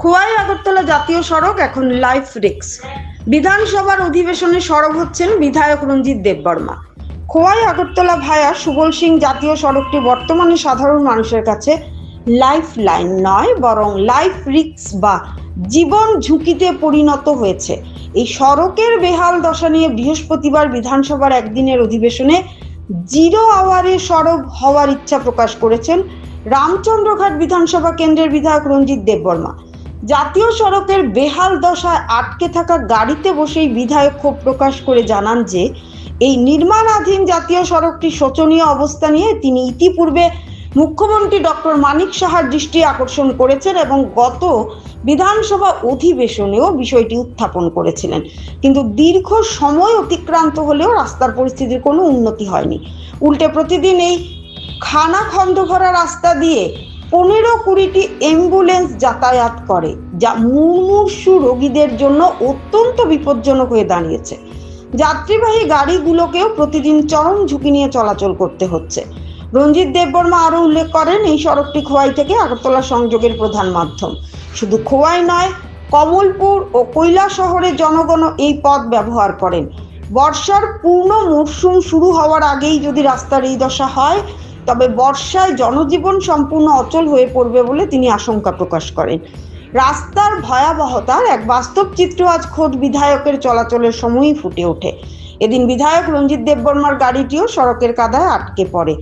খোয়াই আগরতলা জাতীয় সড়ক এখন লাইফ রিস্ক। বিধানসভার অধিবেশনে সরব হচ্ছেন বিধায়ক রঞ্জিত দেববর্মা। খোয়াই আগরতলা ভায়া সুবল সিং জাতীয় সড়কটি বর্তমানে সাধারণ মানুষের কাছে লাইফ লাইন নয়, বরং লাইফ রিস্ক বা জীবন ঝুঁকিতে পরিণত হয়েছে। এই সড়কের বেহাল দশা নিয়ে বৃহস্পতিবার বিধানসভার একদিনের অধিবেশনে জিরো আওয়ারে সরব হওয়ার ইচ্ছা প্রকাশ করেছেন রামচন্দ্রঘাট বিধানসভা কেন্দ্রের বিধায়ক রঞ্জিত দেববর্মা। জাতীয় সড়কের বেহাল দশায় আটকে থাকা গাড়িতে বসেই বিধায়ক ক্ষোভ প্রকাশ করে জানান যে এই নির্মাণাধীন জাতীয় সড়কটি শোচনীয় অবস্থা নিয়ে তিনি ইতিপূর্বে মুখ্যমন্ত্রী ডক্টর মানিক সাহার দৃষ্টি আকর্ষণ করেছেন এবং গত বিধানসভা অধিবেশনেও বিষয়টি উত্থাপন করেছিলেন। কিন্তু দীর্ঘ সময় অতিক্রান্ত হলেও রাস্তার পরিস্থিতির কোনো উন্নতি হয়নি। উল্টে প্রতিদিন এই খানাখন্দ ভরা রাস্তা দিয়ে 15-20টি অ্যাম্বুলেন্স যাতায়াত করে, যা মুমূর্ষু রোগীদের জন্য অত্যন্ত বিপজ্জনক হয়ে দাঁড়িয়েছে। যাত্রীবাহী গাড়িগুলোকেও প্রতিদিন চরম ঝুঁকি নিয়ে চলাচল করতে হচ্ছে। রঞ্জিত দেববর্মা আরও উল্লেখ করেন, এই সড়কটি খোয়াই থেকে আগরতলা সংযোগের প্রধান মাধ্যম। শুধু খোয়াই নয়, কমলপুর ও কৈলাসহরের জনগণও এই পথ ব্যবহার করেন। বর্ষার পূর্ণ মরশুম শুরু হওয়ার আগেই যদি রাস্তার এই দশা হয়, তবে বর্ষায় জনজীবন সম্পূর্ণ অচল হয়ে পড়বে বলে তিনি আশঙ্কা প্রকাশ করেন। রাস্তার ভয়াবহতার এক বাস্তব চিত্র আজ খোদ বিধায়কের চলাচলের সময়ই ফুটে ওঠে। এদিন বিধায়ক রঞ্জিত দেববর্মার গাড়িটিও সড়কের কাদায় আটকে পড়ে।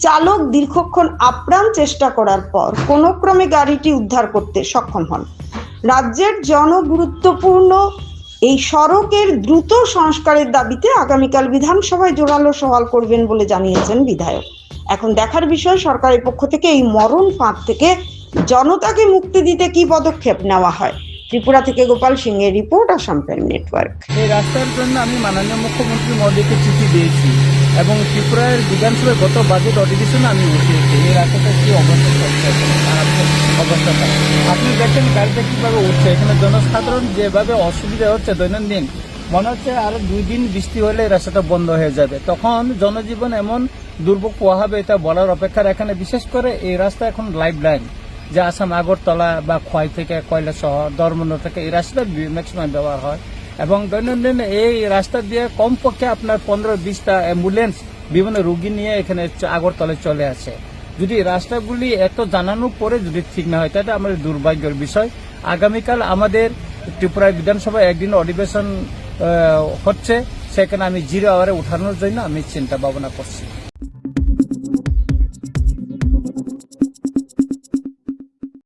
চালক দীর্ঘক্ষণ আপ্রাণ চেষ্টা করার পর কোনো ক্রমে গাড়িটি উদ্ধার করতে সক্ষম হন। রাজ্যের জনগুরুত্বপূর্ণ এই সড়কের দ্রুত সংস্কারের দাবিতে আগামীকাল বিধানসভায় জোরালো সওয়াল করবেন বলে জানিয়েছেন বিধায়ক। এখন দেখার বিষয় সরকারের পক্ষ থেকে এই মরণ ফাঁদ থেকে জনতাকে মুক্তি দিতে কি পদক্ষেপ নেওয়া হয়। ত্রিপুরা থেকে গোপাল সিং এর রিপোর্ট, আসাম প্রাইম নেটওয়ার্ক। এই রাস্তার জন্য আমি মাননীয় মুখ্যমন্ত্রী মহোদয়কে চিঠি দিয়েছি এবং ত্রিপুরার বিধানসভায় গত বাজেট অধিবেশনে আমি উঠিয়েছি এই রাস্তাটা কি অবস্থা চলছে, অবস্থাটা আপনি দেখেন গাড়িটা কিভাবে উঠছে। এখানে জনসাধারণ যেভাবে অসুবিধা হচ্ছে দৈনন্দিন, মনে হচ্ছে আরো 2 দিন বৃষ্টি হলে রাস্তাটা বন্ধ হয়ে যাবে, তখন জনজীবন এমন দুর্ভোগ পোয়া হবে এটা বলার অপেক্ষার। এখানে বিশেষ করে এই রাস্তা এখন লাইফ লাইন, যে আসাম আগরতলা বা খোয়াই থেকে কৈলাসহর ধর্মনগর থেকে এই রাস্তাটা ম্যাক্সিমাম ব্যবহার হয় এবং দৈনন্দিন এই রাস্তা দিয়ে কমপক্ষে আপনার 15-20টা অ্যাম্বুলেন্স বিভিন্ন রোগী নিয়ে এখানে আগরতলায় চলে আসে। যদি রাস্তাগুলি এত জানানোর পরে যদি ঠিক না হয়, তাহলে আমাদের দুর্ভাগ্যের বিষয়। আগামীকাল আমাদের ত্রিপুরা বিধানসভায় একদিন অধিবেশন হচ্ছে, সেখানে আমি জিরো আওয়ারে উঠানোর জন্য আমি চিন্তা ভাবনা করছি।